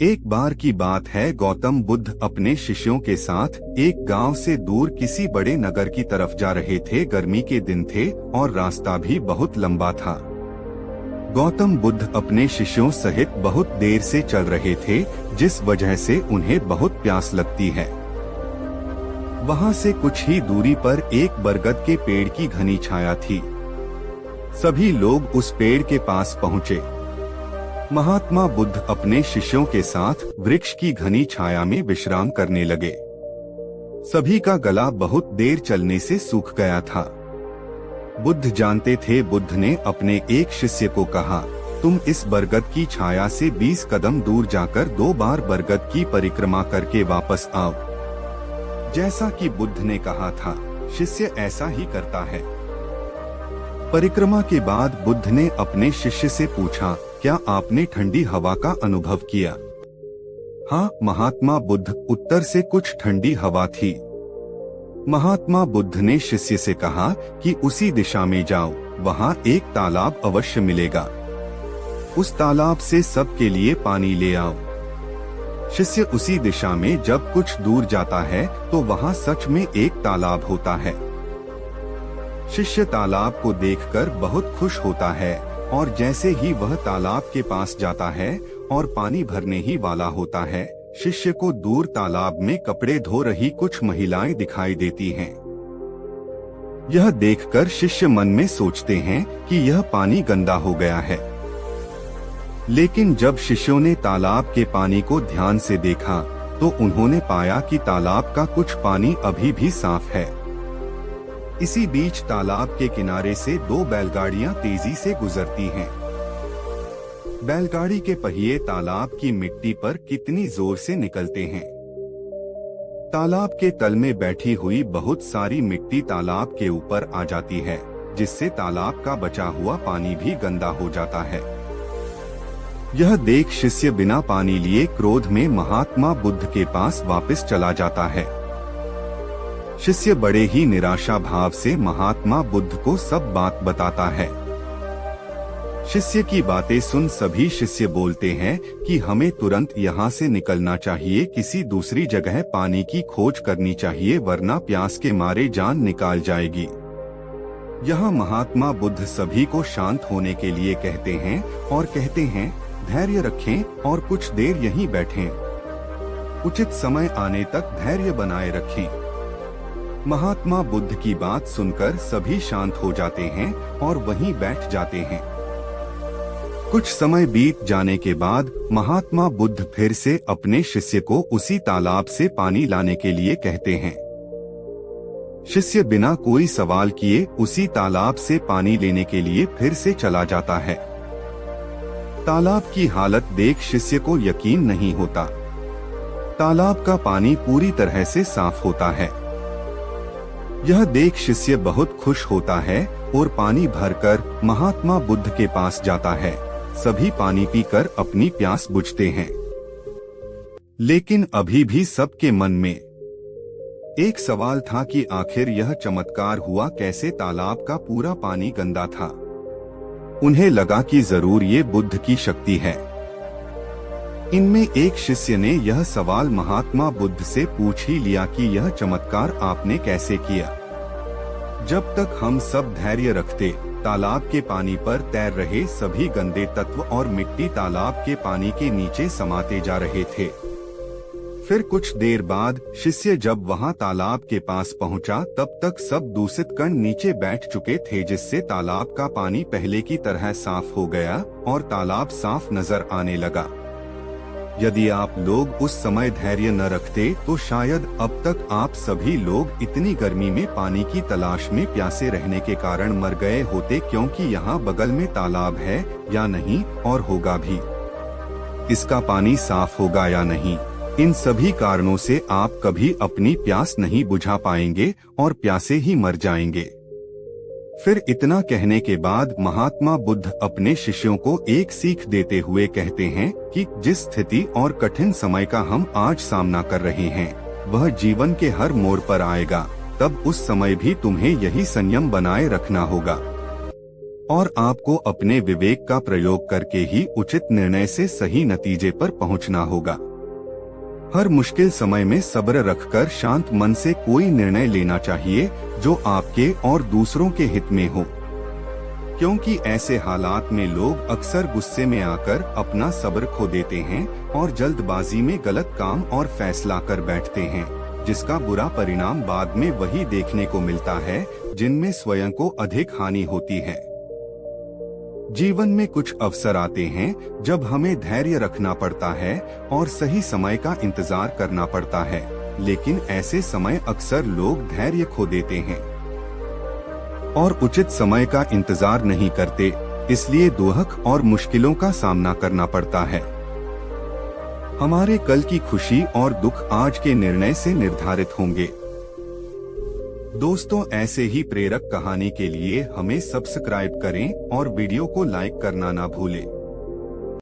एक बार की बात है, गौतम बुद्ध अपने शिष्यों के साथ एक गांव से दूर किसी बड़े नगर की तरफ जा रहे थे। गर्मी के दिन थे और रास्ता भी बहुत लंबा था। गौतम बुद्ध अपने शिष्यों सहित बहुत देर से चल रहे थे, जिस वजह से उन्हें बहुत प्यास लगती है। वहां से कुछ ही दूरी पर एक बरगद के पेड़ की घनी छाया थी। सभी लोग उस पेड़ के पास पहुँचे। महात्मा बुद्ध अपने शिष्यों के साथ वृक्ष की घनी छाया में विश्राम करने लगे। सभी का गला बहुत देर चलने से सूख गया था। बुद्ध जानते थे। बुद्ध ने अपने एक शिष्य को कहा, तुम इस बरगद की छाया से 20 कदम दूर जाकर 2 बार बरगद की परिक्रमा करके वापस आओ। जैसा कि बुद्ध ने कहा था, शिष्य ऐसा ही करता है। परिक्रमा के बाद बुद्ध ने अपने शिष्य से पूछा, क्या आपने ठंडी हवा का अनुभव किया? हाँ महात्मा बुद्ध, उत्तर से कुछ ठंडी हवा थी। महात्मा बुद्ध ने शिष्य से कहा कि उसी दिशा में जाओ, वहाँ एक तालाब अवश्य मिलेगा। उस तालाब से सबके लिए पानी ले आओ। शिष्य उसी दिशा में जब कुछ दूर जाता है तो वहाँ सच में एक तालाब होता है। शिष्य तालाब को देखकर बहुत खुश होता है और जैसे ही वह तालाब के पास जाता है और पानी भरने ही वाला होता है, शिष्य को दूर तालाब में कपड़े धो रही कुछ महिलाएं दिखाई देती हैं। यह देखकर शिष्य मन में सोचते हैं कि यह पानी गंदा हो गया है। लेकिन जब शिष्यों ने तालाब के पानी को ध्यान से देखा तो उन्होंने पाया कि तालाब का कुछ पानी अभी भी साफ है। इसी बीच तालाब के किनारे से 2 बैलगाड़ियां तेजी से गुजरती हैं। बैलगाड़ी के पहिए तालाब की मिट्टी पर कितनी जोर से निकलते हैं। तालाब के तल में बैठी हुई बहुत सारी मिट्टी तालाब के ऊपर आ जाती है, जिससे तालाब का बचा हुआ पानी भी गंदा हो जाता है। यह देख शिष्य बिना पानी लिए क्रोध में महात्मा बुद्ध के पास वापस चला जाता है। शिष्य बड़े ही निराशा भाव से महात्मा बुद्ध को सब बात बताता है। शिष्य की बातें सुन सभी शिष्य बोलते हैं कि हमें तुरंत यहाँ से निकलना चाहिए, किसी दूसरी जगह पानी की खोज करनी चाहिए, वरना प्यास के मारे जान निकाल जाएगी। यहाँ महात्मा बुद्ध सभी को शांत होने के लिए कहते हैं और कहते हैं, धैर्य रखें और कुछ देर यहीं बैठें। उचित समय आने तक धैर्य बनाए रखें। महात्मा बुद्ध की बात सुनकर सभी शांत हो जाते हैं और वहीं बैठ जाते हैं। कुछ समय बीत जाने के बाद महात्मा बुद्ध फिर से अपने शिष्य को उसी तालाब से पानी लाने के लिए कहते हैं। शिष्य बिना कोई सवाल किए उसी तालाब से पानी लेने के लिए फिर से चला जाता है। तालाब की हालत देख शिष्य को यकीन नहीं होता। तालाब का पानी पूरी तरह से साफ होता है। यह देख शिष्य बहुत खुश होता है और पानी भरकर महात्मा बुद्ध के पास जाता है। सभी पानी पीकर अपनी प्यास बुझते हैं। लेकिन अभी भी सबके मन में एक सवाल था कि आखिर यह चमत्कार हुआ कैसे? तालाब का पूरा पानी गंदा था। उन्हें लगा कि जरूर ये बुद्ध की शक्ति है। इनमें एक शिष्य ने यह सवाल महात्मा बुद्ध से पूछ ही लिया कि यह चमत्कार आपने कैसे किया? जब तक हम सब धैर्य रखते, तालाब के पानी पर तैर रहे सभी गंदे तत्व और मिट्टी तालाब के पानी के नीचे समाते जा रहे थे। फिर कुछ देर बाद शिष्य जब वहां तालाब के पास पहुंचा, तब तक सब दूषित कण नीचे बैठ चुके थे, जिससे तालाब का पानी पहले की तरह साफ हो गया और तालाब साफ नजर आने लगा। यदि आप लोग उस समय धैर्य न रखते तो शायद अब तक आप सभी लोग इतनी गर्मी में पानी की तलाश में प्यासे रहने के कारण मर गए होते, क्योंकि यहाँ बगल में तालाब है या नहीं, और होगा भी। इसका पानी साफ होगा या नहीं, इन सभी कारणों से आप कभी अपनी प्यास नहीं बुझा पाएंगे और प्यासे ही मर जाएंगे। फिर इतना कहने के बाद महात्मा बुद्ध अपने शिष्यों को एक सीख देते हुए कहते हैं कि जिस स्थिति और कठिन समय का हम आज सामना कर रहे हैं, वह जीवन के हर मोड़ पर आएगा। तब उस समय भी तुम्हें यही संयम बनाए रखना होगा। और आपको अपने विवेक का प्रयोग करके ही उचित निर्णय से सही नतीजे पर पहुंचना होगा। हर मुश्किल समय में सब्र रखकर शांत मन से कोई निर्णय लेना चाहिए जो आपके और दूसरों के हित में हो, क्योंकि ऐसे हालात में लोग अक्सर गुस्से में आकर अपना सब्र खो देते हैं और जल्दबाजी में गलत काम और फैसला कर बैठते हैं, जिसका बुरा परिणाम बाद में वही देखने को मिलता है जिनमें स्वयं को अधिक हानि होती है। जीवन में कुछ अवसर आते हैं जब हमें धैर्य रखना पड़ता है और सही समय का इंतजार करना पड़ता है, लेकिन ऐसे समय अक्सर लोग धैर्य खो देते हैं और उचित समय का इंतजार नहीं करते, इसलिए दुख और मुश्किलों का सामना करना पड़ता है। हमारे कल की खुशी और दुख आज के निर्णय से निर्धारित होंगे। दोस्तों, ऐसे ही प्रेरक कहानी के लिए हमें सब्सक्राइब करें और वीडियो को लाइक करना ना भूलें।